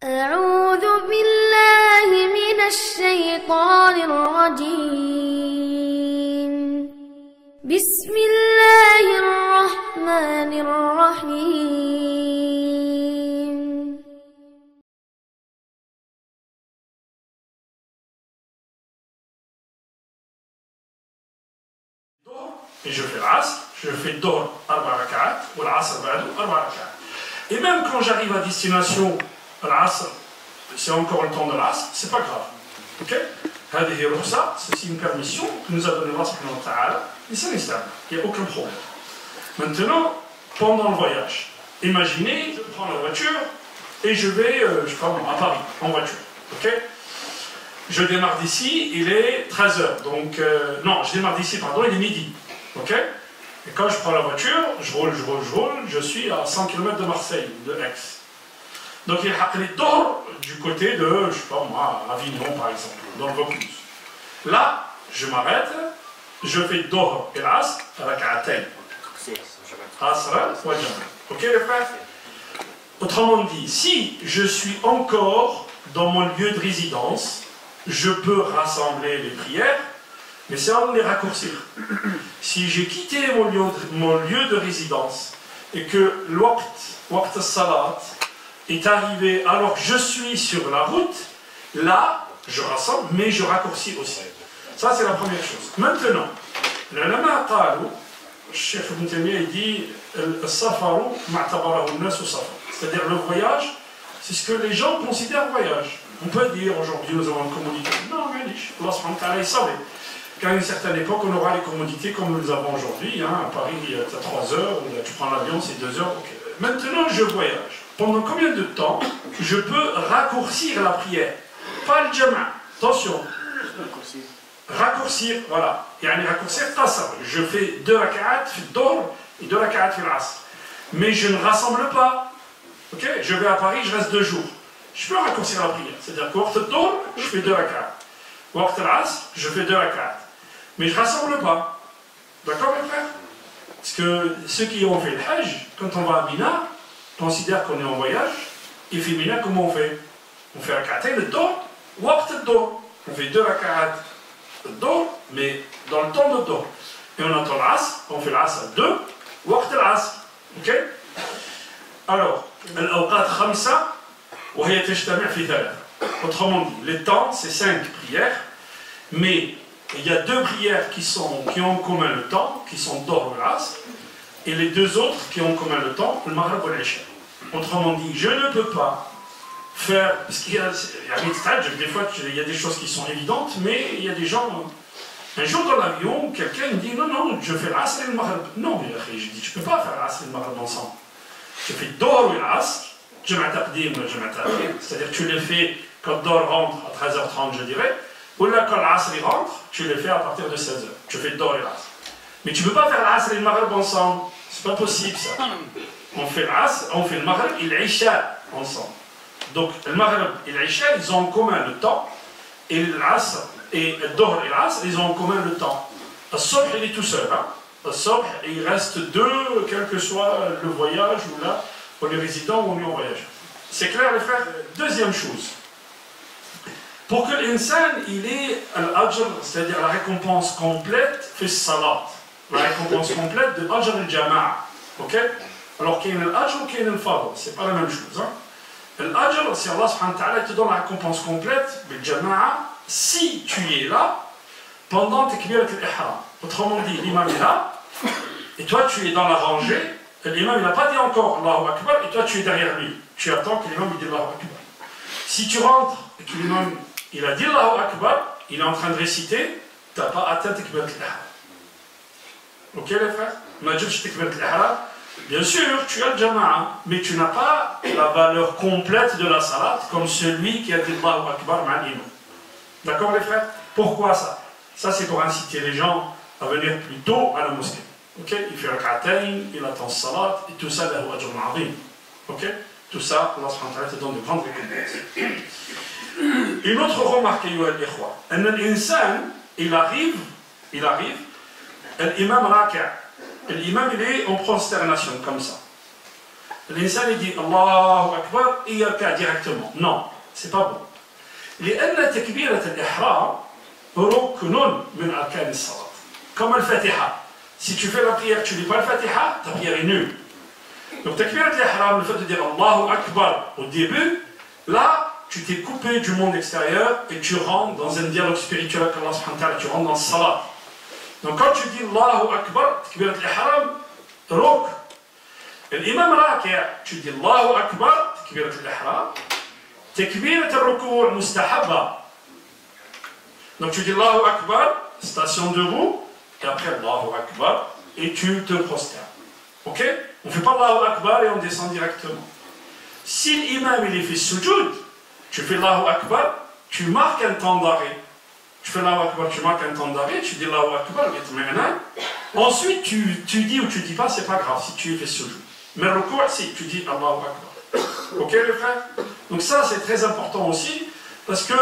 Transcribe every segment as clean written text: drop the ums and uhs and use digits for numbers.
أعوذ بالله من الشيطان الرجيم. بسم الله الرحمن الرحيم. Et je fais l'asr, je fais Dohr 4 rak'at, ou l'asr ba'dou 4 rak'at. Et même quand j'arrive à destination, l'asr, c'est encore le temps de l'asr, c'est pas grave. Ok? Hadihi rukhsa, c'est une permission que nous a donné Allah subhanahu wa ta'ala, et c'est l'islam, il n'y a aucun problème. Maintenant, pendant le voyage, imaginez, je prends la voiture et je vais, je sais pas, à Paris, en voiture. Ok? Je démarre d'ici, il est 13h, donc, non, je démarre d'ici, pardon, il est midi. Ok? Et quand je prends la voiture, je roule, je suis à 100 km de Marseille, de Aix. Donc il y a les Dohr du côté de, je sais pas moi, Avignon par exemple, dans le Vaucluse. Là, je m'arrête, je fais Dohr et l'Asr à la Ka'atayn. Asra wa Jama. Ok les frères? Autrement dit, si je suis encore dans mon lieu de résidence, je peux rassembler les prières, mais c'est en les raccourcir. Si j'ai quitté mon lieu de résidence et que l'waqt salat est arrivé alors que je suis sur la route, là, je rassemble, mais je raccourcis aussi. Ça, c'est la première chose. Maintenant, le lama qalou, Cheikh Ibn Taymiyyah dit c'est-à-dire le voyage, c'est ce que les gens considèrent voyage. On peut dire aujourd'hui nous avons une commodité. Non, mais Allah subhanahu wa ta'ala, il savait qu'à une certaine époque on aura les commodités comme nous les avons aujourd'hui. Hein. À Paris, tu as 3 heures, tu prends l'avion, c'est 2 heures. Okay. Maintenant, je voyage. Pendant combien de temps je peux raccourcir la prière? Pas le jama'. Attention. Raccourcir, voilà. Yani raccourcir, qasr. Je fais 2 rak'at fi Dohr et 2 rak'at fi l'Asr. Mais je ne rassemble pas. Ok? Je vais à Paris, je reste 2 jours. Je peux raccourcir la prière. C'est-à-dire qu'au waqt Dohr, je fais 2 rak'at. Au waqt l'Asr, je fais 2 rak'at. Mais je ne rassemble pas. D'accord, mes frères? Parce que ceux qui ont fait le Hajj, quand on va à Mina, considèrent qu'on est en voyage, et fait Mina, comment on fait? On fait rak'atayn le Dohr, waqt Dohr. On fait 2 rak'at Dohr, mais dans le temps de Dohr. Et on attend l'Asr, on fait l'Asr à 2, waqt l'Asr. Ok? Alors, al-awqat khamsa, wa hiya tajtami' fi thalatha. Autrement dit, les temps, c'est 5 prières, mais il y a 2 prières qui ont en commun le temps, qui sont Dohr et l'Asr, et les 2 autres qui ont en commun le temps, le Maghrib et l'Isha. Autrement dit, je ne peux pas faire, parce qu'il y a des fois, il y a des choses qui sont évidentes, mais il y a des gens, un jour dans l'avion, quelqu'un me dit, non, je fais l'Asr et le Maghrib. Non, mais je dis, je ne peux pas faire l'Asr et le Maghrib ensemble. Je fais Dohr et l'Asr, Jama' taqdim ou Jama' ta'khir, c'est-à-dire que tu les fais quand Dohr rentre à 13h30, je dirais, ou là quand l'Asr rentre, tu les fais à partir de 16h. Tu fais Dohr et l'Asr. Mais tu ne peux pas faire l'Asr et le Maghrib ensemble. C'est pas possible ça. On fait l'Asr, on fait le Maghrib et l'Isha ensemble. Donc le Maghrib et l'Isha, ils ont en commun le temps, et l'Asr et le Dohr et l'Asr, ils ont en commun le temps. Le Subh, il est tout seul. Hein? Le Subh, il reste 2, quel que soit le voyage, ou là, pour les résidents ou on est en voyage. C'est clair les frères? Deuxième chose. Pour que l'insan, il ait l'ajr, c'est-à-dire la récompense complète, fait salat. La récompense complète de ajr al-jama'a. Ok? Alors qu'il y a l'ajr ou qu'il y a le fadl, c'est pas la même chose. Hein? L'ajr, c'est Allah subhanahu wa ta'ala te donne la récompense complète de jama'a si tu es là pendant takbirat al-ihram. Autrement dit, l'imam est là, et toi tu es dans la rangée, et l'imam il n'a pas dit encore Allahu Akbar, et toi tu es derrière lui. Tu attends que l'imam dise Allahu Akbar. Si tu rentres et que l'imam il a dit Allahu Akbar, il est en train de réciter, tu n'as pas atteint takbirat al-ihram. Ok les frères? Bien sûr, tu as le jama'a, mais tu n'as pas la valeur complète de la salat comme celui qui a dit Allahu Akbar ma'al imam. D'accord les frères? Pourquoi ça? Ça c'est pour inciter les gens à venir plus tôt à la mosquée. Ok? Il fait rak'atayn, il attend salat, et tout ça, lahu ajrun azim. Ok? Tout ça, Allah subhanahu wa ta'ala te donne de grandes récompenses. Une autre remarque, ayyuha al-ikhwa, l'insan, il arrive, l'imam raka'. L'imam il est en prosternation comme ça. L'insan il dit Allahu Akbar et il yarka directement. Non, c'est pas bon. لأن تكبيرة الإحرام ركن من أركان الصلاة. Comme al-Fatiha. Si tu fais la prière, tu ne dis pas al-Fatiha, ta prière est nulle. Donc takbirat al-ihram, le fait de dire Allahu Akbar au début, là, tu t'es coupé du monde extérieur et tu rentres dans un dialogue spirituel avec Allah subhanahu wa ta'ala, tu rentres dans le salat. Donc quand tu dis Allahu Akbar, takbirat al-ihram, ruk. L'imam raki', tu dis Allahu Akbar, takbirat al-ihram, takbirat al-ruku' mustahabba. Donc tu dis Allahu Akbar, station debout, et après Allahu Akbar, et tu te prosternes. Ok? On ne fait pas Allahu Akbar et on descend directement. Si l'imam il est fait sujoud, tu fais Allahu Akbar, tu marques un temps d'arrêt. Tu fais Allahu Akbar, tu marques un temps d'arrêt, tu dis Allahu Akbar, ensuite tu dis ou tu dis pas, c'est pas grave si tu fais sujoud. Mais le recours, si tu dis Allahu Akbar. Ok les frères? Donc ça c'est très important aussi, parce que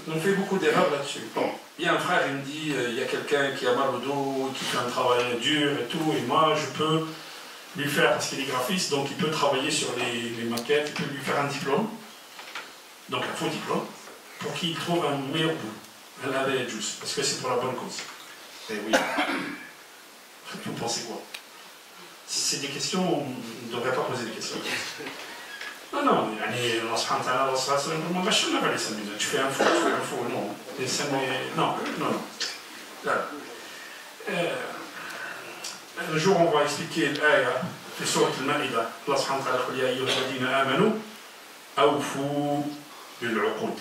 on fait beaucoup d'erreurs là-dessus. Bon, il y a un frère, il me dit, il y a quelqu'un qui a mal au dos, qui fait un travail dur et tout, et moi je peux lui faire, parce qu'il est graphiste, donc il peut travailler sur les maquettes, il peut lui faire un diplôme, donc un faux diplôme, pour qu'il trouve un meilleur boulot, un avait juste, parce que c'est pour la bonne cause. Et oui. Vous pensez quoi? Si c'est des questions, on ne devrait pas poser des questions. Non, non, Allah subhanahu wa ta'ala, Allah subhanahu wa ta'ala, tu fais un faux, non. Non, non, non. Un jour, on va expliquer l'ayah de Sourate al-Ma'ida. Allah subhanahu wa ta'ala dit Ya ayyuhalladhina amanu awfu bil-uqud.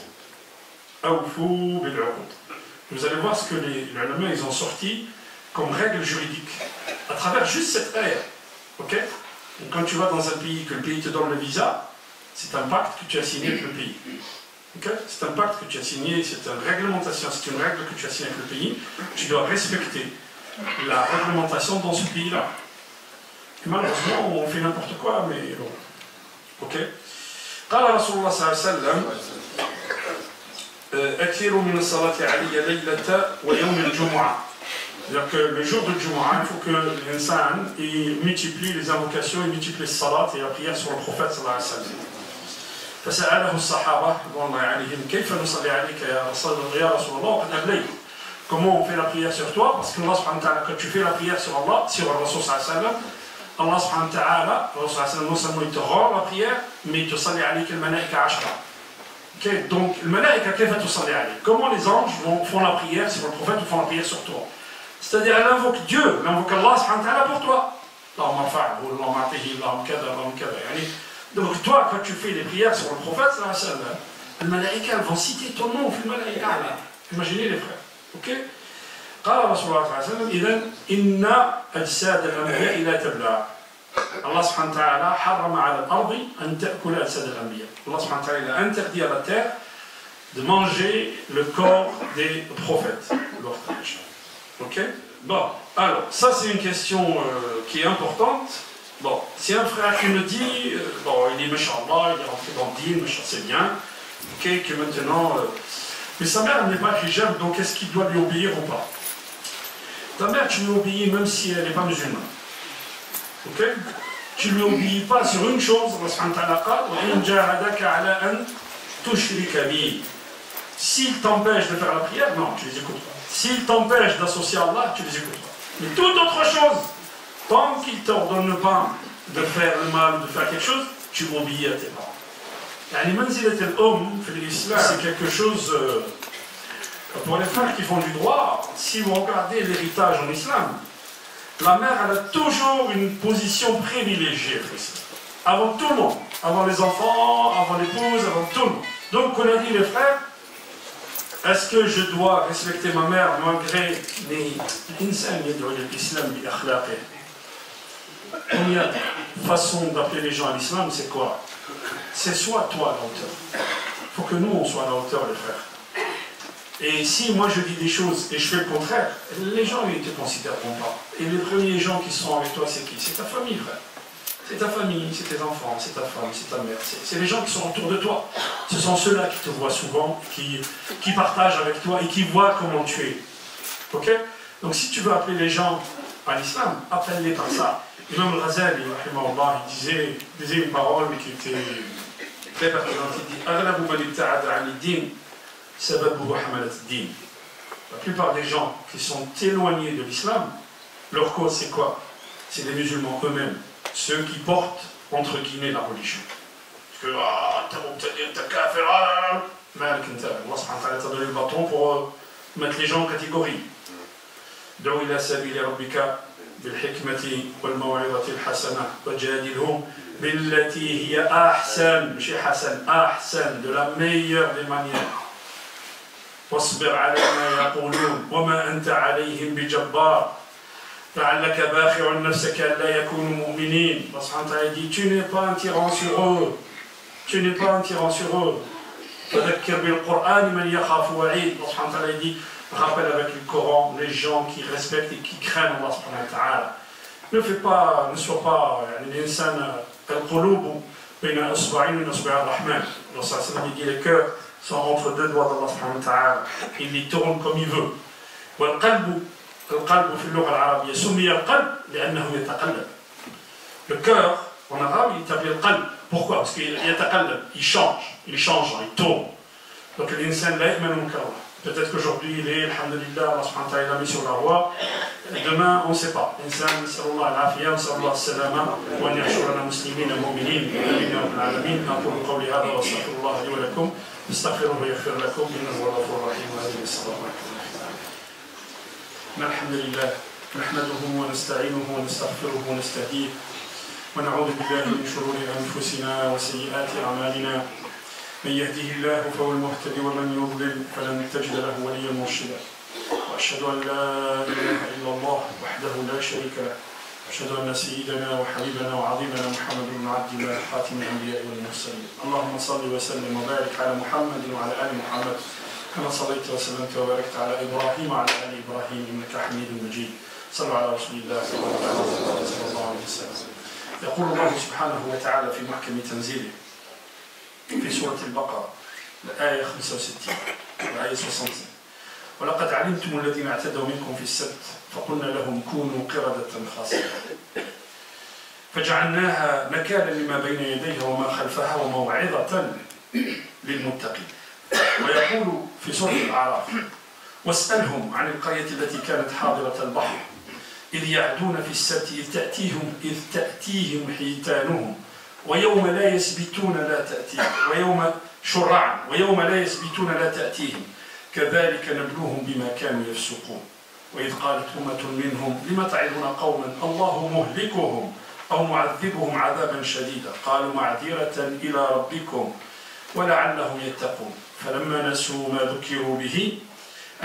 Awfu bil-uqud. Vous allez voir ce que les ulama ils ont sorti comme règle juridique à travers juste cette ayah. Ok? Donc, quand tu vas dans un pays, que le pays te donne le visa, c'est un pacte que tu as signé avec le pays. Okay? C'est un pacte que tu as signé, c'est une réglementation, c'est une règle que tu as signée avec le pays. Tu dois respecter la réglementation dans ce pays-là. Et malheureusement, on fait n'importe quoi, mais bon. Ok? قال رسول الله صلى الله عليه وسلم أكثروا من الصلاة علي ليلة ويوم الجمعة. C'est-à-dire que le jour de Jumu'ah, il faut que l'insan multiplie les invocations, il multiplie les salats et la prière sur le prophète sallallahu alayhi wa sallam. فسأله الصحابة رضوان الله عليهم كيف نصلي عليك يا رسول الله وقد أبليت. Comment on fait la prière sur toi? Parce que Allah subhanahu wa ta'ala, quand tu fais la prière sur Allah, sur le Rasul sallallahu alayhi wa sallam, Allah subhanahu wa ta'ala, le Rasul sallallahu alayhi wa sallam, non seulement il te rend la prière, mais il te salli alayka al-malaika ashra. Ok, donc le malaika kayfa tusalli alayk. Comment les anges font la prière sur le prophète ou font la prière sur toi? C'est-à-dire elle invoque Dieu, elle invoque Allah subhanahu wa ta'ala pour toi. Allahumma fa'ahu, Allahumma atihi, Allahumma kada, Allahumma kada. Donc toi, quand tu fais les prières sur le prophète, les malaïkas vont citer ton nom, imaginez les frères. Ok? قال رسول الله صلى الله عليه وسلم إذن إن أجساد الأنبياء لا تبلع. Allah subhanahu wa ta'ala حرم على الأرض أن تأكل أجساد الأنبياء. Allah subhanahu wa ta'ala a interdit à la terre de manger le corps des prophètes. Ok? Bon, alors, ça c'est une question qui est importante. Bon, si un frère qui me dit, bon, il est Mashallah, il est rentré dans le dîn, c'est bien, ok, que maintenant, mais sa mère n'est pas hijab, donc est-ce qu'il doit lui obéir ou pas? Ta mère, tu lui obéis même si elle n'est pas musulmane. Ok? Tu ne lui obéis pas sur une chose, Allah subhanahu wa ta'ala dit, s'il t'empêche de faire la prière, non, tu les écoutes pas. S'il t'empêche d'associer Allah, tu les écoutes pas. Mais toute autre chose, tant qu'il ne t'ordonne pas de faire le mal, de faire quelque chose, tu obéis à tes parents. C'est quelque chose, pour les frères qui font du droit, si vous regardez l'héritage en islam, la mère elle a toujours une position privilégiée, avant tout le monde, avant les enfants, avant l'épouse, avant tout le monde. Donc on a dit les frères, est-ce que je dois respecter ma mère malgré les insan yad'u l'islam bi akhlaqih? Première façon d'appeler les gens à l'islam, c'est quoi? C'est soit toi à la hauteur. Il faut que nous on soit à la hauteur, les frères. Et si moi je dis des choses et je fais le contraire, les gens ils ne te considéreront pas. Et les premiers gens qui sont avec toi, c'est qui? C'est ta famille, frère. C'est ta famille, c'est tes enfants, c'est ta femme, c'est ta mère, c'est les gens qui sont autour de toi. Ce sont ceux-là qui te voient souvent, qui partagent avec toi et qui voient comment tu es. Ok? Donc si tu veux appeler les gens à l'islam, appelle-les par ça. Imam al-Ghazali, il disait une parole qui était très pertinente. Il dit أغلب من ابتعد عن الدين سببه حملة الدين. La plupart des gens qui sont éloignés de l'islam, leur cause c'est quoi? C'est les musulmans eux-mêmes, ceux qui portent entre guillemets la religion. Parce que t'as kafir, Allah subhanahu wa ta'ala t'a donné le bâton pour mettre les gens en catégorie. دعو إلى سبيل ربك بالحكمة والموعظة الحسنة وجادلهم بالتي هي أحسن مش حسن أحسن de la meilleure des manières واصبر على ما يقولون وما أنت عليهم بجبار لعلك باخع نفسك ألا يكونوا مؤمنين. Allah subhanahu wa ta'ala dit tu n'es pas un tyran sur eux, tu n'es pas un tyran sur eux. فذكر بالقرآن من يخاف وعيد. Allah subhanahu wa ta'ala dit rappelle avec le Coran les gens qui respectent et qui craignent Allah subhanahu wa ta'ala. Ne sois pas l'insan al-qulub bayna asba'in min asba' ar-Rahman. Allah subhanahu wa ta'ala dit les cœurs sont entre deux doigts d'Allah subhanahu wa ta'ala. Il les tourne comme il veut. والقلب في اللغة العربية سمي القلب لأنه يتقلب. Le cœur en arabe il est appelé le qalb. Pourquoi? Parce qu'il يتقلب, il change, il tourne. Donc l'insan la ya'manu min Allah. Peut-être qu'aujourd'hui il est, alhamdulillah, Allah subhanahu wa ta'ala mis sur la voie. Demain, on ne sait pas. L'insan, sallallahu alayhi wa sallam, sallallahu wa nihshurana muslimin mu'minin. Amin ya rabbal alamin. Aqulu qawli hadha wa astaghfirullah li wa lakum. Astaghfiruhu yaghfir lakum. Innahu huwal ghafurur rahim. Wa alihi wa الحمد لله نحمده ونستعينه ونستغفره ونستهديه ونعوذ بالله من شرور أنفسنا وسيئات أعمالنا من يهده الله فهو المهتدي ومن يضلل فلن تجد له وليا مرشدا وأشهد أن لا إله إلا الله وحده لا شريك له أشهد أن سيدنا وحبيبنا وعظيمنا محمد بن عبد الله خاتم الأنبياء والمرسلين اللهم صل وسلم وبارك على محمد وعلى آل محمد كما صليت وسلمت وباركت على إبراهيم وعلى آل إبراهيم إنك حميد مجيد صلوا على رسول الله صلى الله عليه وسلم. يقول الله سبحانه وتعالى في محكم تنزيله في سورة البقرة الآية 65 والآية 65 ولقد علمتم الذين اعتدوا منكم في السبت فقلنا لهم كونوا قردة خاسئة فجعلناها نكالا لما بين يديها وما خلفها وموعظة للمتقين. ويقول في سورة الأعراف واسألهم عن القرية التي كانت حاضرة البحر إذ يعدون في السبت إذ تأتيهم حيتانهم ويوم لا يسبتون لا تأتيهم ويوم لا يسبتون لا تأتيهم كذلك نبلوهم بما كانوا يفسقون. وإذ قالت أمة منهم لم تعظون قوما الله مهلكهم أو معذبهم عذابا شديدا قالوا معذرة إلى ربكم ولعلهم يتقون فلما نسوا ما ذكروا به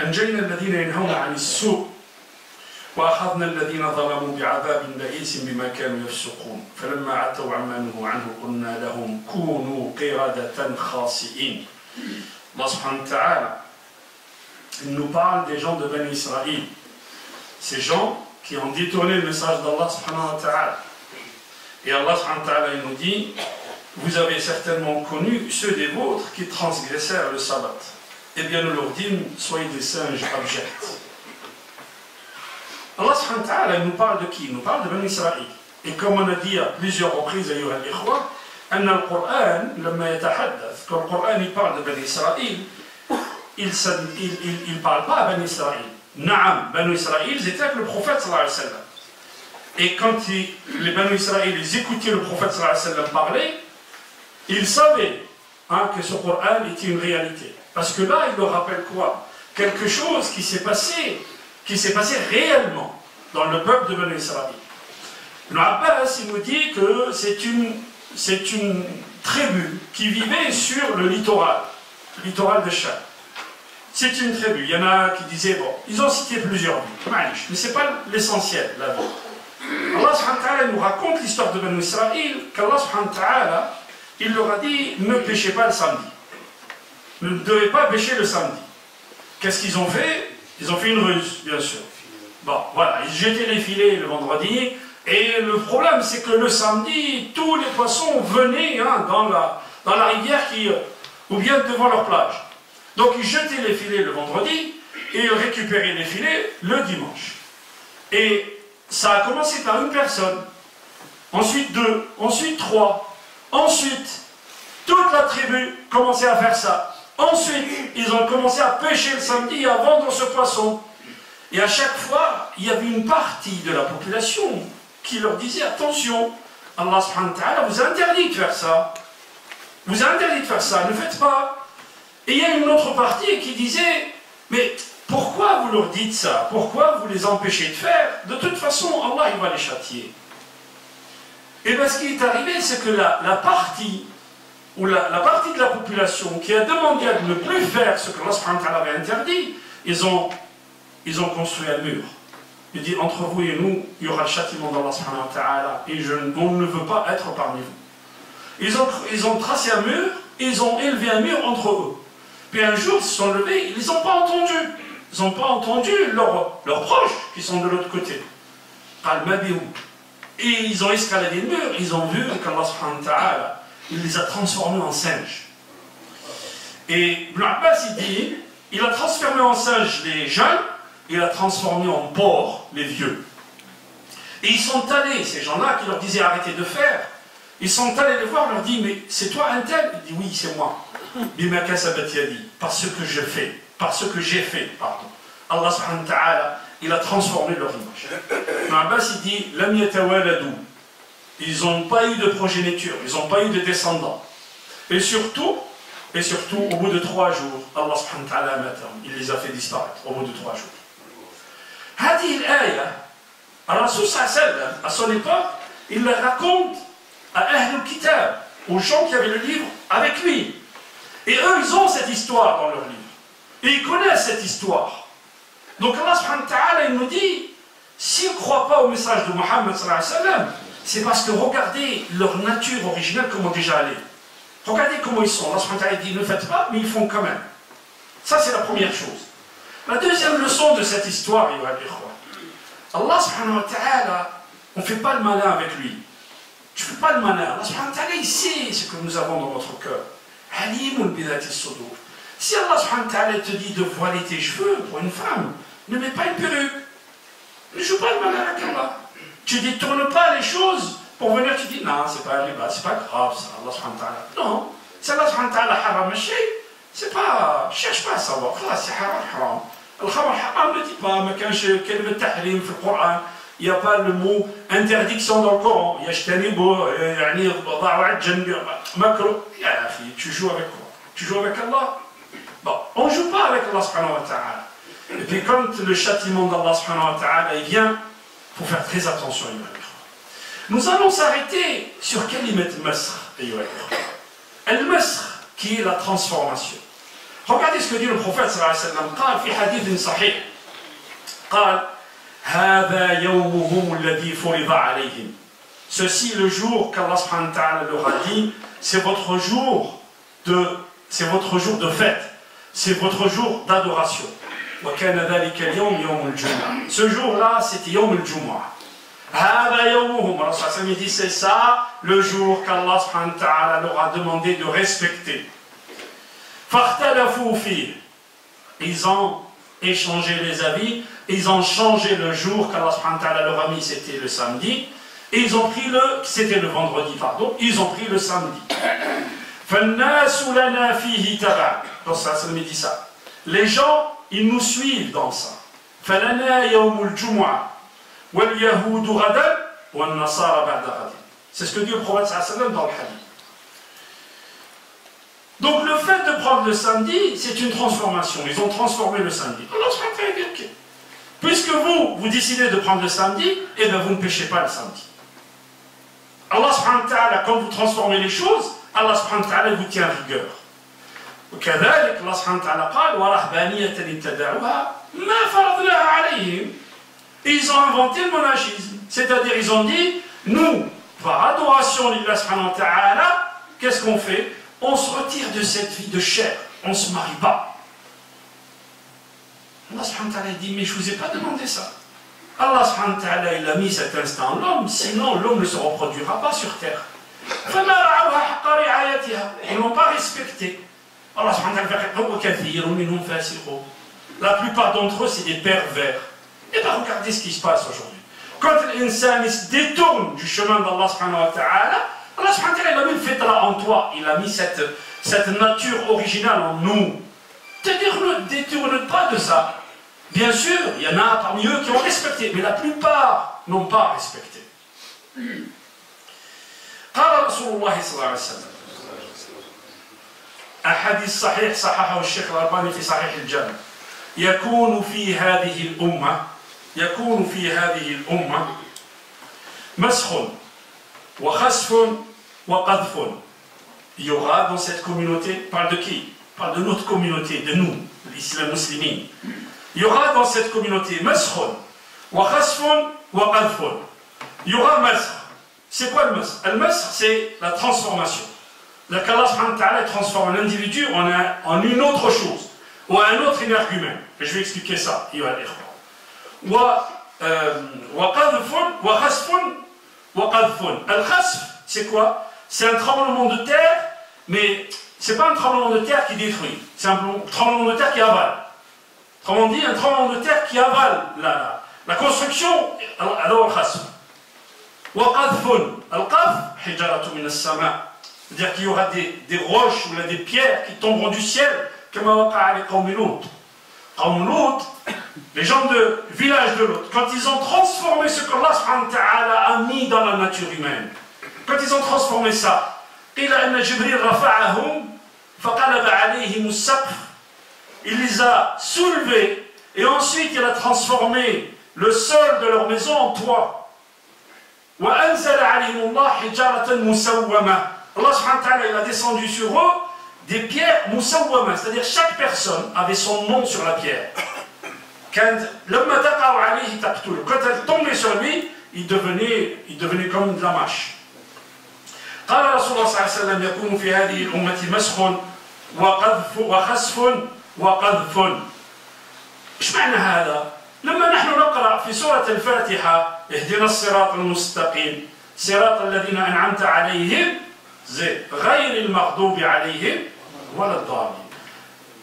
أنجينا الذين ينهون عن السوء وأخذنا الذين ظلموا بعذاب بئيس بما كانوا يفسقون فلما عتوا عما نهوا عنه قلنا لهم كونوا قردة خاسئين. Allah subhanahu wa ta'ala nous parle des gens de Bani Israël, ces gens qui ont détourné le message d'Allah subhanahu wa ta'ala. Et Allah subhanahu wa ta'ala nous dit vous avez certainement connu ceux des vôtres qui transgressèrent le sabbat. Eh bien nous leur dîmes, soyez des singes abjects. Allah subhanahu wa ta'ala nous parle de qui? Il nous parle de Bani Israël. Et comme on a dit à plusieurs reprises, أيها الإخوة, أن القرآن لما يتحدث, quand le Coran il parle de Bani Israël, il ne parle pas à Bani Israël. Naam, Bani Israël, ils étaient avec le prophète sallallahu alayhi wa sallam. Et quand les Bani Israël ils écoutaient le prophète sallallahu alayhi wa sallam parler, ils savaient que ce Coran était une réalité. Parce que là, il leur rappelle quoi? Quelque chose qui s'est passé réellement dans le peuple de Bani Israël. Ibn Abbas il nous dit que c'est une tribu qui vivait sur le littoral de Cham. C'est une tribu. Il y en a qui disaient, bon, ils ont cité plusieurs vies, mais ce n'est pas l'essentiel, la vie. Allah subhanahu wa ta'ala nous raconte l'histoire de Bani Israël, qu'Allah subhanahu wa ta'ala, il leur a dit, ne pêchez pas le samedi. Ne devez pas pêcher le samedi. Qu'est-ce qu'ils ont fait? Ils ont fait une ruse, bien sûr. Bon, voilà, ils jetaient les filets le vendredi, et le problème, c'est que le samedi, tous les poissons venaient dans la rivière ou bien devant leur plage. Donc ils jetaient les filets le vendredi, et ils récupéraient les filets le dimanche. Et ça a commencé par une personne ensuite 2, ensuite 3, ensuite toute la tribu commençait à faire ça. Ensuite, ils ont commencé à pêcher le samedi et à vendre ce poisson. Et à chaque fois, il y avait une partie de la population qui leur disait attention, Allah subhanahu wa ta'ala vous a interdit de faire ça. Vous a interdit de faire ça, ne faites pas. Et il y a une autre partie qui disait mais pourquoi vous leur dites ça? Pourquoi vous les empêchez de faire? De toute façon, Allah il va les châtier. Et bien ce qui est arrivé, c'est que la partie ou la partie de la population qui a demandé à ne plus faire ce que Allah subhanahu wa ta'ala avait interdit, ils ont construit un mur. Il dit entre vous et nous, il y aura le châtiment d'Allah subhanahu wa ta'ala et on ne veut pas être parmi vous. Ils ont tracé un mur, ils ont élevé un mur entre eux. Puis un jour, ils se sont levés, ils n'ont pas entendu. Ils n'ont pas entendu leurs proches qui sont de l'autre côté. Et ils ont escaladé le mur, ils ont vu qu'Allah subhanahu wa ta'ala il les a transformés en singes. Et Ibn Abbas, il dit, il a transformé en singes les jeunes, il a transformé en porcs les vieux. Et ils sont allés, ces gens-là qui leur disaient arrêtez de faire, ils sont allés les voir, leur dit, mais c'est toi un tel? Il dit, oui, c'est moi. Bimaka Sabati a dit, parce que je fais, parce que j'ai fait, pardon. Allah subhanahu wa ta'ala, il a transformé leur image. Ibn Abbas, il dit, lam yatawaladou. Ils n'ont pas eu de progéniture, ils n'ont pas eu de descendants. Et surtout, au bout de 3 jours, Allah subhanahu wa ta'ala il les a fait disparaître, au bout de 3 jours. Hadi al-aya, Rasul sallam, à son époque, il le raconte à Ahlul Kitab, aux gens qui avaient le livre avec lui. Et eux, ils ont cette histoire dans leur livre. Et ils connaissent cette histoire. Donc Allah subhanahu wa ta'ala, il nous dit, s'ils ne croient pas au message de Muhammad sallallahu alayhi wa sallam, c'est parce que regardez leur nature originelle comment déjà elle est. Regardez comment ils sont. Allah subhanahu wa ta'ala dit ne faites pas, mais ils font quand même. Ça c'est la première chose. La deuxième leçon de cette histoire, Allah subhanahu wa ta'ala, on ne fait pas le malin avec lui. Tu ne fais pas le malin. Allah subhanahu wa ta'ala, il sait ce que nous avons dans notre cœur. Halimul bidati sudur. Si Allah subhanahu wa ta'ala te dit de voiler tes cheveux pour une femme, ne mets pas une perruque. Ne joue pas le malin avec Allah. Tu ne détournes pas les choses pour venir, tu dis non, c'est pas riba, c'est pas grave, ça, Allah subhanahu wa ta'ala. Non, si Allah subhanahu wa ta'ala haram shay, c'est pas, cherche pas à savoir, c'est haram, haram. Al-khamr haram ne dit pas, mais quand je kalme tahrim dans le Coran, il n'y a pas le mot interdiction dans le Coran. Yashtanibu, yani, da'wa janbi, makro. Tu joues avec quoi? Tu joues avec Allah? Bon, on ne joue pas avec Allah subhanahu wa ta'ala. Et puis quand le châtiment d'Allah subhanahu wa ta'ala il vient, il faut faire très attention. Nous allons s'arrêter sur kalimat masr. Al-masr, qui est la transformation. Regardez ce que dit le prophète sallallahu alayhi wa sallam. قال في حديث صحيح قال هذا يومهم الذي فرض عليهم. Ceci le jour qu'Allah subhanahu wa ta'ala leur a dit, c'est votre jour de fête, c'est votre jour d'adoration. وكان ذلك اليوم يوم الجمعة. Ce jour-là, c'était يوم الجمعة. هذا يومهم. Allah subhanahu wa ta'ala dit, c'est ça le jour qu'Allah subhanahu wa ta'ala leur a demandé de respecter. فاختلفوا فيه. Ils ont échangé les avis, ils ont changé le jour qu'Allah subhanahu wa ta'ala leur a mis, c'était le samedi, et ils ont pris c'était le vendredi, pardon, ils ont pris le samedi. فالناس لنا فيه تبع. Donc ça me dit ça. Les gens, ils nous suivent dans ça. فلنا يوم الجمعة واليهود غدا والنصارى بعد غد. C'est ce que dit le prophète sallallahu alayhi wa sallam dans le hadith. Donc le fait de prendre le samedi, c'est une transformation. Ils ont transformé le samedi. Allah subhanahu wa ta'ala dit ok. Puisque vous décidez de prendre le samedi, eh bien vous ne péchez pas le samedi. Allah subhanahu wa ta'ala, quand vous transformez les choses, Allah subhanahu wa ta'ala vous tient rigueur. وكذلك الله سبحانه وتعالى قال ورهبانية ابتدعوها ما فرضناها عليهم. Ils ont inventé le monachisme, c'est-à-dire ils ont dit nous, par adoration d'Allah subhanahu wa ta'ala, qu'est-ce qu'on fait? On se retire de cette vie de chair, on ne se marie pas. Allah subhanahu wa ta'ala dit mais je ne vous ai pas demandé ça. Allah subhanahu wa ta'ala il a mis cet instant en l'homme, sinon l'homme ne se reproduira pas sur terre. Ils n'ont pas respecté. Allah subhanahu wa ta'ala, la plupart d'entre eux, c'est des pervers. Et bien regardez ce qui se passe aujourd'hui. Quand l'insan se détourne du chemin d'Allah subhanahu wa ta'ala, Allah subhanahu wa ta'ala il a mis le fitra en toi, il a mis cette nature originale en nous. Ne détourne pas de ça. Bien sûr, il y en a parmi eux qui ont respecté, mais la plupart n'ont pas respecté. قال رسول الله صلى الله عليه وسلم أحاديث صحيح صححه الشيخ الألباني في صحيح الجامع يكون في هذه الأمة مسخ وخسف وقذف. Il y aura dans cette communauté, parle de qui? Parle de notre communauté, de nous, l'islam musulman. Il y aura dans cette communauté maskhun wa khasfun wa qadhfun. Il y aura masr. C'est quoi le masr? Le masr, c'est la transformation. Allah subhanahu wa ta'ala transforme un individu en une autre chose, ou un autre énergumène. Et je vais expliquer ça. Wa qadhfun wa khasfun wa qadhfun. Al-khasf, c'est quoi? C'est un tremblement de terre, mais ce n'est pas un tremblement de terre qui détruit, c'est un tremblement de terre qui avale. Autrement dit, un tremblement de terre qui avale la construction, alors al-khasf. Wa qadhfun. Al-qadhf, hijaratu min as-sama'. C'est-à-dire qu'il y aura des roches ou des pierres qui tomberont du ciel, comme les Qawm Lut. Qawm Lut, les gens de village de Lut, quand ils ont transformé ce qu'Allah subhanahu wa ta'ala a mis dans la nature humaine, quand ils ont transformé ça, il les a soulevés et ensuite il a transformé le sol de leur maison en toit. Allah subhanahu wa ta'ala il a descendu sur eux des pierres musawwama, c'est-à-dire chaque personne avait son nom sur la pierre. Quand elle tombait sur lui, il devenait comme de la mâche. قال رسول الله صلى الله عليه وسلم يكون في هذه الأمة مسخ وخسف وقذف. ايش معنى هذا؟ لما نحن نقرأ في سورة الفاتحة اهدنا الصراط المستقيم صراط الذين أنعمت عليهم غير المغضوب عليهم ولا الضالين.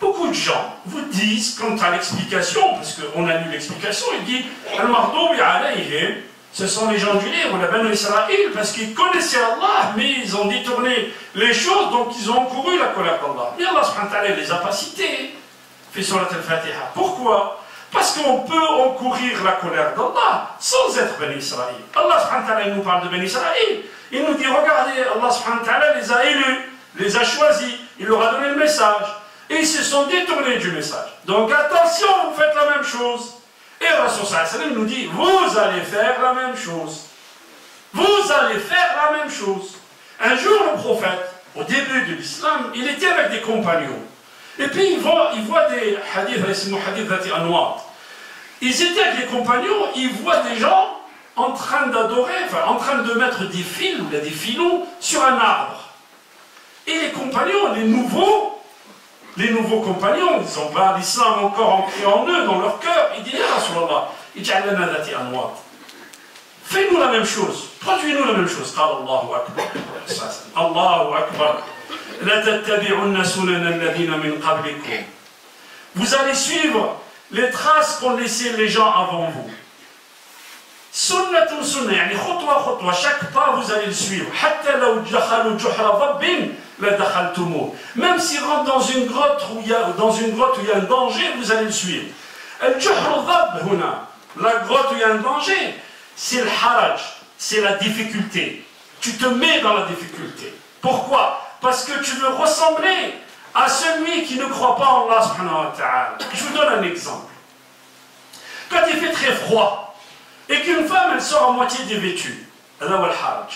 Beaucoup de gens vous disent, quant à l'explication, parce qu'on a lu l'explication, il dit al-maghdubi alayhim, ce sont les gens du livre, la Banu Israël, parce qu'ils connaissaient Allah, mais ils ont détourné les choses, donc ils ont encouru la colère d'Allah. Mais Allah subhanahu wa ta'ala les a pas cités, fait sur la Al-Fatiha. Pourquoi? Parce qu'on peut encourir la colère d'Allah sans être Banu Israël. Allah subhanahu wa ta'ala nous parle de Banu Israël. Il nous dit, regardez, Allah subhanahu wa ta'ala les a élus, les a choisis, il leur a donné le message. Et ils se sont détournés du message. Donc attention, vous faites la même chose. Et Rasul sallallahu alayhi wa sallam nous dit, vous allez faire la même chose. Vous allez faire la même chose. Un jour, le prophète, au début de l'islam, il était avec des compagnons. Et puis il voit des hadiths, ils étaient avec les compagnons, ils voient des gens en train d'adorer, en train de mettre des fils ou des filons sur un arbre. Et les compagnons, les nouveaux compagnons, ils n'ont pas l'islam encore ancré en eux, dans leur cœur, ils disent, Ya Rasulallah, fais-nous la même chose, produis-nous la même chose. Allahu Akbar, Allahu Akbar. Vous allez suivre les traces qu'ont laissées les gens avant vous. Sunnatun sunnah, yani khutwa khutwa, chaque pas vous allez le suivre. Hatta law dakhalu juhra dhabbin la dakhaltumuh. Même s'ils rentrent dans une grotte où il y a un danger, vous allez le suivre. Al-juhra dhabb huna, la grotte où il y a un danger, c'est le haraj, c'est la difficulté. Tu te mets dans la difficulté. Pourquoi? Parce que tu veux ressembler à celui qui ne croit pas en Allah subhanahu wa ta'ala. Je vous donne un exemple. Quand il fait très froid, et qu'une femme, elle sort à moitié dévêtue.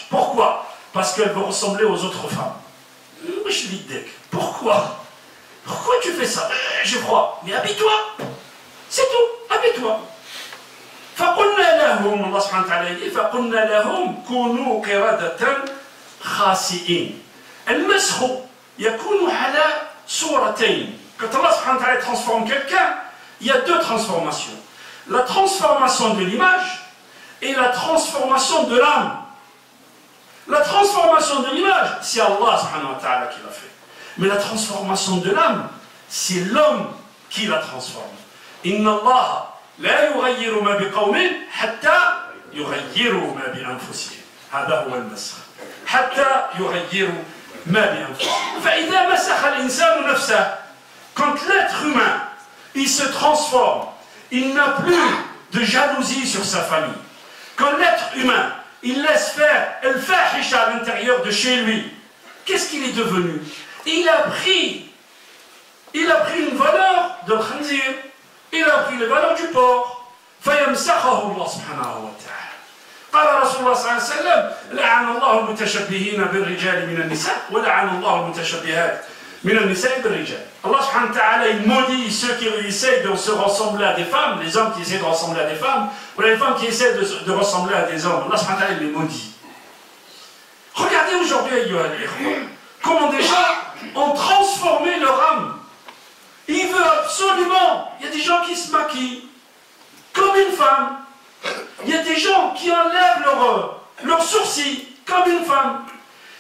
Pourquoi? Parce qu'elle veut ressembler aux autres femmes. Pourquoi? Pourquoi tu fais ça? J'ai froid. Mais habille-toi. C'est tout. Habille-toi. فقلنا لهم الله سبحانه وتعالى فقلنا لهم كونوا قردة خاسئين. المسخ يكون على صورتين. Quand Allah subhanahu wa ta'ala transforme quelqu'un, il y a deux transformations. La transformation de l'image et la transformation de l'âme. La transformation de l'image, c'est Allah subhanahu wa ta'ala qui l'a fait. Mais la transformation de l'âme, c'est l'homme qui la transforme. Inna Allah la yughayyiru ma biqawmin hatta يغيروا ما بأنفسهم. هذا هو المسخ. حتى يغيروا ما بأنفسهم. فإذا مسخ الإنسان نفسه, quand l'être humain, il se transforme, il n'a plus de jalousie sur sa famille. Quand l'être humain, il laisse faire al-fahisha à l'intérieur de chez lui, qu'est-ce qu'il est devenu? Il a pris une valeur de khanzir, il a pris les valeurs du porc. فيمسخه الله سبحانه وتعالى. قال رسول الله صلى الله عليه وسلم: لعن الله المتشبهين بالرجال من النساء ولعن الله المتشبهات من النساء بالرجال. Allah subhanahu wa ta'ala, il maudit ceux qui essaient de se ressembler à des femmes, les hommes qui essaient de ressembler à des femmes, ou les femmes qui essaient de ressembler à des hommes. Allah subhanahu wa ta'ala, il les maudit. Regardez aujourd'hui, comment des gens ont transformé leur âme. Ils veulent absolument, il y a des gens qui se maquillent comme une femme. Il y a des gens qui enlèvent leurs sourcils comme une femme.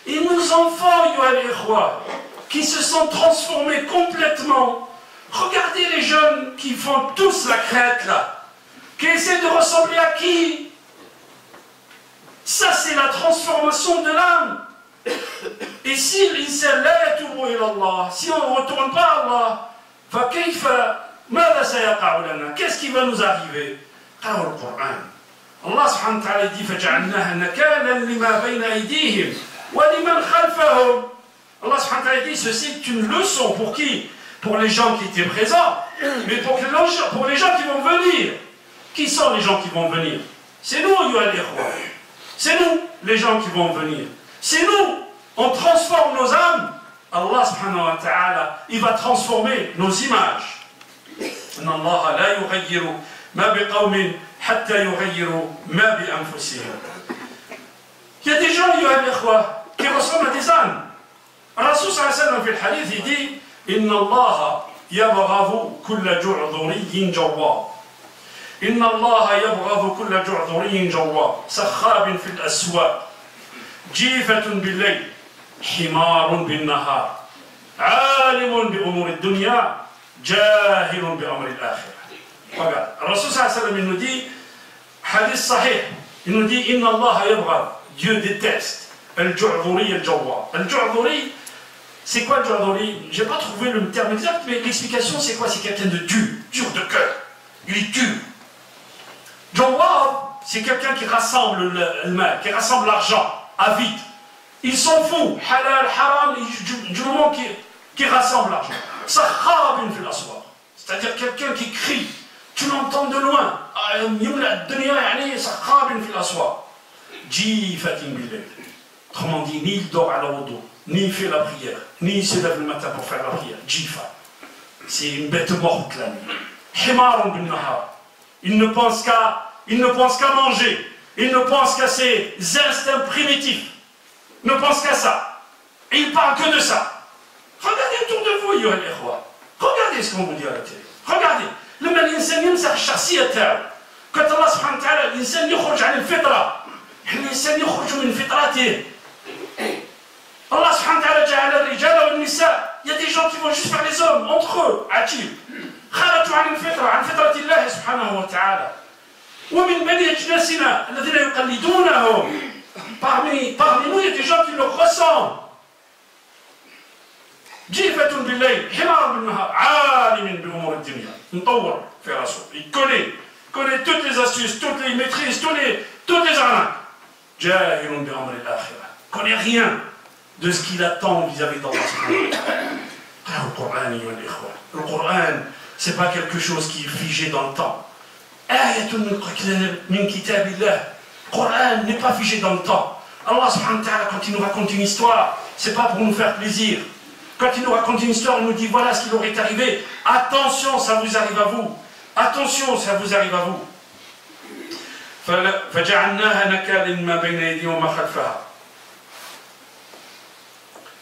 Et nos enfants, qui se sont transformés complètement. Regardez les jeunes qui font tous la crête là, qui essaient de ressembler à qui? Ça, c'est la transformation de l'âme. Et si l'insan la yatoubu ila Allah, si on ne retourne pas à Allah, qu'est-ce qui va nous arriver? Allah subhanahu wa ta'ala dit فَجَعَلْنَاهَا نَكَالًا لِمَا بَيْنَ أَيْدِيهِمْ وَلِمَنْ خَلْفَهُمْ. Allah subhanahu wa ta'ala dit ceci est une leçon pour qui? Pour les gens qui étaient présents, mais pour les gens qui vont venir. Qui sont les gens qui vont venir? C'est nous, c'est nous, les gens qui vont venir. C'est nous, on transforme nos âmes. Allah subhanahu wa ta'ala, il va transformer nos images. Inna Allah la yughayyiru ma biqawmin hatta yughayyiru ma bi anfusihim. Il y a des gens, qui ressemblent à des ânes. Rasul sallallahu alayhi wa sallam, في الحديث, il dit Inna Allah yabghadhu kulla ju'dhuriyyin jawwab. Inna Allah yabghadhu kulla ju'dhuriyyin jawwab. Sakhabin fil aswaq. Jifatun bil layl. حمار بالنهار عالم بأمور الدنيا جاهل بأمر الآخرة. Regarde, Rasul sallallahu alayhi wa sallam, il nous dit, hadith sahih, il nous dit Inna Allah yabghad, Dieu déteste al-ju'dhuri al-jawwab. Al-ju'dhuri, c'est quoi al-ju'dhuri? J'ai pas trouvé le terme exact, mais l'explication c'est quoi? C'est quelqu'un de dur de cœur. Il est dur. Jawwab, c'est quelqu'un qui rassemble le mal, qui rassemble l'argent à vide. Ils s'en foutent, halal, haram, du moment qui rassemble l'argent. Sakhabin fil aswaq, c'est-à-dire quelqu'un qui crie, tu l'entends de loin. Autrement dit, ni il dort à l'audo, ni il fait la prière, ni il se lève le matin pour faire la prière. Jifa, c'est une bête morte la nuit. Himarun bin nahar, il ne pense qu'à manger, il ne pense qu'à ses instincts primitifs. Ne pense qu'à ça. Et il parle que de ça. Regardez autour de vous, Yohann Ikhwa. Regardez ce qu'on vous dit à la télé. Regardez. لما الإنسان يمسح الشخصية تاعو. قالت الله سبحانه وتعالى الإنسان يخرج عن الفطرة. الإنسان يخرج من فطرته. الله سبحانه وتعالى جعل الرجال والنساء. Il y a des gens qui vont juste faire les hommes entre eux. عجيب. خرجوا عن الفطرة، عن فطرة الله سبحانه وتعالى. ومن بني أجناسنا الذين يقلدونهم. Parmi nous, il y a des gens qui le ressemblent. Jifatun billayl, himar bin nahar, alimin bi umur ad-dunya. Mutawwar fi rasul. Il connaît toutes les astuces, il maîtrise toutes les arnaques. Jahilun bi amr al-akhirah. Connaît rien de ce qu'il attend vis-à-vis d'Allah. Le Coran, le Coran, c'est pas quelque chose qui est figé dans le temps. Ayatun min kitabillah. Le Coran n'est pas figé dans le temps. Allah subhanahu wa ta'ala, quand il nous raconte une histoire, c'est pas pour nous faire plaisir. Quand il nous raconte une histoire, il nous dit voilà ce qui leur est arrivé. Attention, ça vous arrive à vous. Attention, ça vous arrive à vous.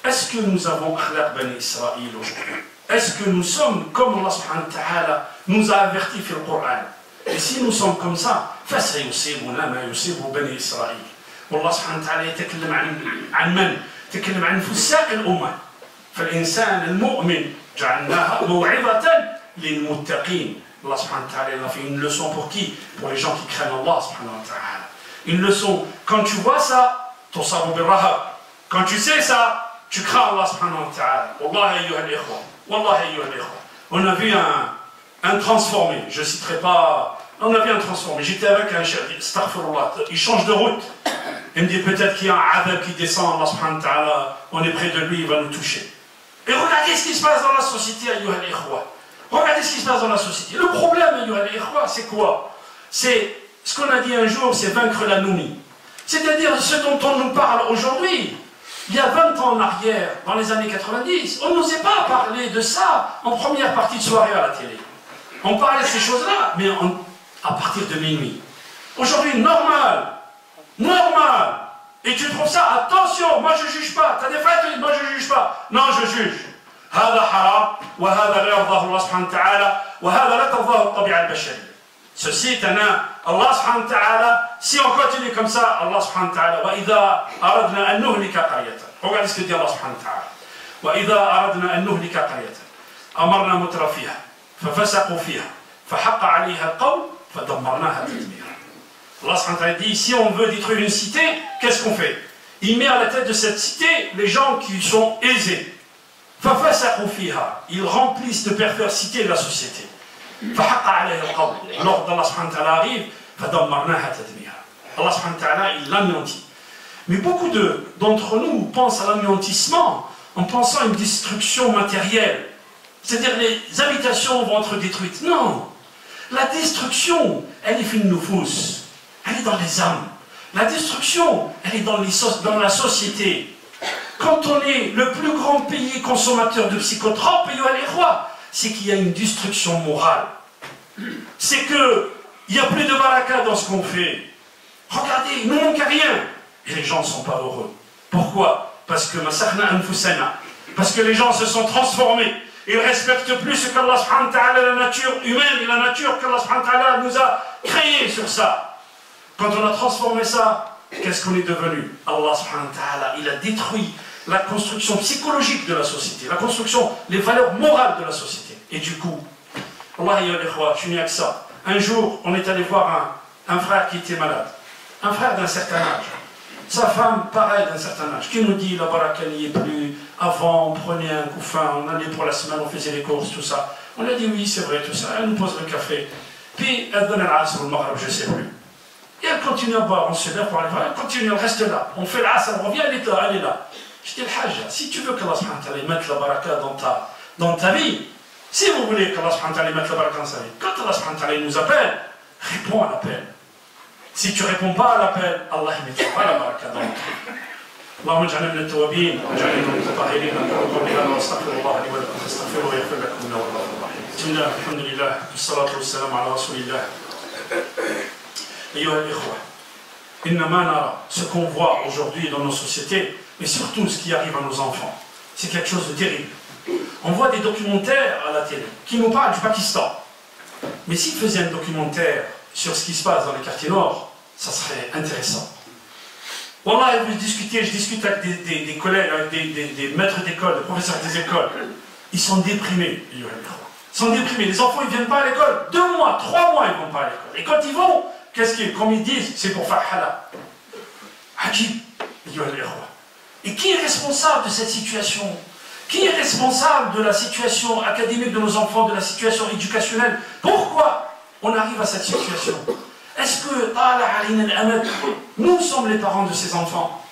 Est-ce que nous avons akhlaq bani Israël aujourd'hui? Est-ce que nous sommes comme Allah subhanahu wa ta'ala nous a avertis dans le Coran? Et si nous sommes comme ça, فسيصيبنا ما يصيب بني إسرائيل. والله سبحانه وتعالى يتكلم عن من؟ يتكلم عن فساق الأمة. فالإنسان المؤمن جعلناها موعظة للمتقين. Allah subhanahu wa ta'ala a fait une leçon pour qui? Pour les gens qui craignent Allah subhanahu wa ta'ala. Une leçon. Quand tu vois ça, ton sabou birrahab. Quand tu sais ça, tu crains Allah subhanahu wa ta'ala. Wallah ayyuha al-ikhwa. Wallah ayyuha al-ikhwa. On a vu un transformé. Je ne citerai pas. On a vu un transformé. J'étais avec un chef. Astaghfirullah. Il change de route. Il me dit peut-être qu'il y a un adab qui descend. Allah subhanahu wa ta'ala. On est près de lui, il va nous toucher. Et regardez ce qui se passe dans la société, ayyuha al-ikhwa. Regardez ce qui se passe dans la société. Le problème, ayyuha al-ikhwa, c'est quoi? C'est ce qu'on a dit un jour, c'est vaincre l'anomie. C'est-à-dire ce dont on nous parle aujourd'hui. Il y a 20 ans en arrière, dans les années 90, on n'osait pas parler de ça en première partie de soirée à la télé. On parlait de ces choses-là, mais à partir de minuit. Aujourd'hui, normal. Normal. Et tu trouves ça, attention, moi je ne juge pas. Tu as des frères qui disent, moi je ne juge pas. Non, je juge. هذا حرام وهذا لا يرضاه الله سبحانه وتعالى وهذا لا ترضاه الطبيعة البشرية. Ceci est un Allah subhanahu wa ta'ala, si on continue comme ça, Allah subhanahu wa ta'ala, وَإِذَا أَرَدْنَا أَن نُهْلِكَ قَرْيَةً. Regardez ce que dit Allah subhanahu wa ta'ala. وَإِذَا أَرَدْنَا أَن نُهْلِكَ قَرْيَةً أَمَرْنَا مُتْرَ فِيهَا فَفَسَقُوا فِيهَا فَحَقَّ عَلَيْهَا الْقَوْلُ فَدَمَّرْنَاهَا تَدْمِيرًا. Allah subhanahu wa ta'ala dit, si on veut détruire une cité, qu'est-ce qu'on fait? Il met à la tête de cette cité les gens qui sont aisés. فَفَسَقُوا فِيهَا. Ils remplissent de perversité la société. L'ordre d'Allah subhanahu wa ta'ala arrive, Allah subhanahu wa ta'ala, il l'anéantit. Mais beaucoup d'entre nous pensent à l'anéantissement en pensant à une destruction matérielle. C'est-à-dire les habitations vont être détruites. Non, la destruction, elle est fine nufus, elle est dans les âmes. La destruction, elle est dans la société. Quand on est le plus grand pays consommateur de psychotropes, c'est qu'il y a une destruction morale. C'est qu'il n'y a plus de baraka dans ce qu'on fait. Regardez, il ne manque rien. Et les gens ne sont pas heureux. Pourquoi? Parce que parce que les gens se sont transformés. Ils ne respectent plus ce qu'Allah subhanahu wa ta'ala, la nature humaine et la nature qu'Allah subhanahu wa ta'ala nous a créée sur ça. Quand on a transformé ça, qu'est-ce qu'on est devenu? Allah subhanahu wa ta'ala, il a détruit la construction psychologique de la société, la construction, les valeurs morales de la société. Et du coup, Allah ya l'ikhwa, je suis né avec ça. Un jour, on est allé voir un frère qui était malade. Un frère d'un certain âge. Sa femme, pareil, d'un certain âge. Qui nous dit, la baraka n'y est plus. Avant, on prenait un couffin, on allait pour la semaine, on faisait les courses, tout ça. On a dit oui, c'est vrai, tout ça. Elle nous pose le café. Puis, elle donne l'asr, le maghreb, je ne sais plus. Et elle continue à boire, on se lève pour aller voir. Elle continue, elle reste là. On fait l'asr, elle revient, elle est là, elle est là. Je dis, Al-Hajj, si tu veux qu'Allah subhanahu wa ta'ala mette la baraka dans ta vie, si vous voulez qu'Allah subhanahu wa ta'ala mette la baraka dans sa vie, quand Allah subhanahu wa ta'ala nous appelle, réponds à l'appel. Si tu ne réponds pas à l'appel, Allah ne mettra pas la baraka dans notre vie. اللهم اجعلنا من التوابين واجعلنا من المتطهرين نقول قولي هذا واستغفر الله لي ولكم فاستغفروه ويغفر لكم انه هو الغفور الرحيم. بسم الله الحمد لله والصلاه والسلام على رسول الله. ايها الاخوه إن ما نرى, ce qu'on voit aujourd'hui dans nos sociétés, mais surtout ce qui arrive à nos enfants, c'est quelque chose de terrible. On voit des documentaires à la télé qui nous parlent du Pakistan. Mais s'ils faisaient un documentaire sur ce qui se passe dans les quartiers nord, ça serait intéressant. Wallah, je discute avec des collègues, avec des maîtres d'école, des professeurs des écoles. Ils sont déprimés. Ils sont déprimés. Les enfants, ils ne viennent pas à l'école. 2 mois, 3 mois, ils ne vont pas à l'école. Et quand ils vont, comme ils disent, c'est pour faire halal. Ajib. Et qui est responsable de cette situation? Qui est responsable de la situation académique de nos enfants, de la situation éducationnelle? Pourquoi on arrive à cette situation? Est-ce que nous sommes les parents de ces enfants?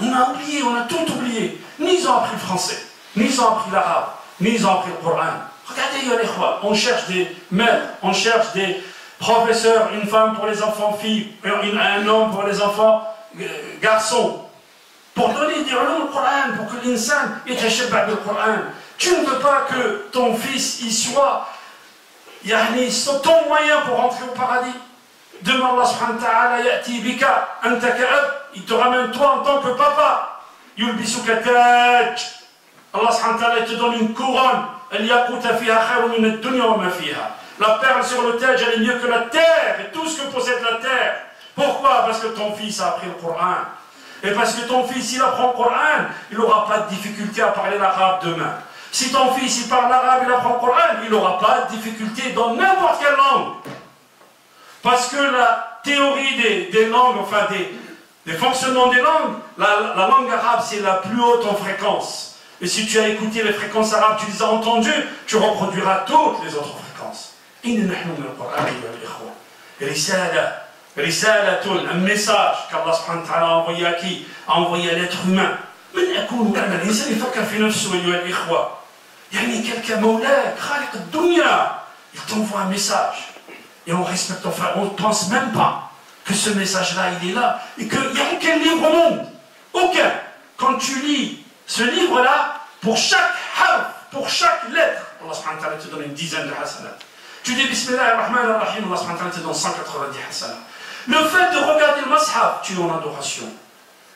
On a oublié, on a tout oublié. Ni ils ont appris le français, ni ils ont appris l'arabe, ni ils ont appris le Coran. Regardez, on cherche des maîtres, on cherche des professeurs, une femme pour les enfants filles, un homme pour les enfants garçons, pour donner des ulum au Coran, pour que l'insan yatashaba bil Coran. Tu ne veux pas que ton fils y soit ton moyen pour rentrer au paradis. Demain, Allah subhanahu wa ta'ala ya'ti bika anta ka'ab, il te ramène toi en tant que papa. Yulbisuka taj. Allah subhanahu wa ta'ala te donne une couronne. Al-yaquta fiha khayrun min ad-dunya wa ma fiha. La perle sur le Taj, elle est mieux que la terre et tout ce que possède la terre. Pourquoi? Parce que ton fils a appris le Coran. Et parce que ton fils, il apprend le Coran, il n'aura pas de difficulté à parler l'arabe demain. Si ton fils, il parle l'arabe, il apprend le Coran, il n'aura pas de difficulté dans n'importe quelle langue. Parce que théorie des langues, enfin des fonctionnements des langues, la langue arabe c'est la plus haute en fréquence. Et si tu as écouté les fréquences arabes, tu les as entendues, tu reproduiras toutes les autres fréquences. Un message qu'Allah subhanahu wa ta'ala a envoyé à qui? A envoyé à l'être humain. Il t'envoie un message. Et on respecte, enfin, on ne pense même pas que ce message-là, il est là. Et qu'il n'y a aucun livre au monde. Aucun. Quand tu lis ce livre-là, pour chaque harf, pour chaque lettre, Allah subhanahu wa ta'ala te donne une dizaine de hasanat. Tu dis Bismillah ar-Rahman ar-Rahim, Allah subhanahu wa ta'ala te donne 190 hasanat. Le fait de regarder le mashaf, tu es en adoration.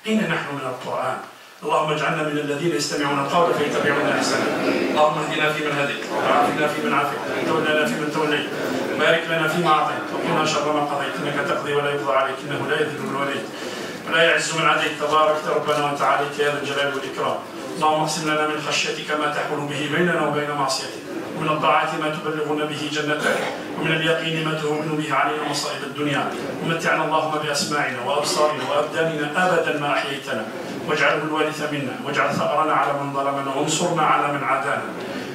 Inna nahnu min al-Qur'an. اللهم اجعلنا من الذين يستمعون القول فيتبعون احسنه. اللهم اهدنا فيمن هديت وعافنا فيمن عافيت وتولنا فيمن توليت بارك لنا فيما اعطيت وقنا شر ما قضيت انك تقضي ولا يقضى عليك انه لا يذل من وليت ولا يعز من عاديت تباركت ربنا وتعاليت يا ذا الجلال والاكرام. اللهم اقسم لنا من خشيتك ما تحول به بيننا وبين معصيتك ومن الطاعات ما تبلغنا به جنتك ومن اليقين ما تهون به علينا مصائب الدنيا ومتعنا اللهم باسماعنا وابصارنا وابداننا ابدا ما احييتنا واجعله الوارث منا واجعل ثأرنا على من ظلمنا وانصرنا على من عادانا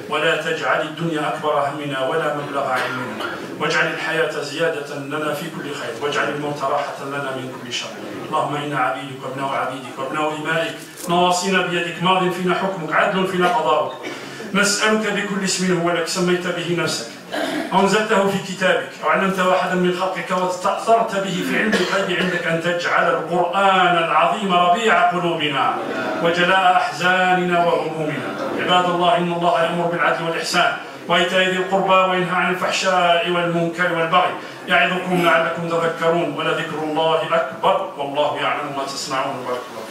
ولا تجعل الدنيا أكبر همنا ولا مبلغ علمنا واجعل الحياة زيادة لنا في كل خير واجعل الموت راحة لنا من كل شر. اللهم إنا عبيدك وابناء عبيدك وابناء إمائك نواصينا بيدك ماض فينا حكمك عدل فينا قضاؤك نسألك بكل اسم هو لك سميت به نفسك أنزلته في كتابك أو علمته أحدا من خلقك واستأثرت به في علم الغيب عندك أن تجعل القرآن العظيم ربيع قلوبنا وجلاء أحزاننا وهمومنا. عباد الله إن الله يأمر بالعدل والإحسان وإيتاء ذي القربى وينهى عن الفحشاء والمنكر والبغي يعظكم لعلكم تذكرون ولذكر الله أكبر والله يعلم ما تصنعون. بارك الله.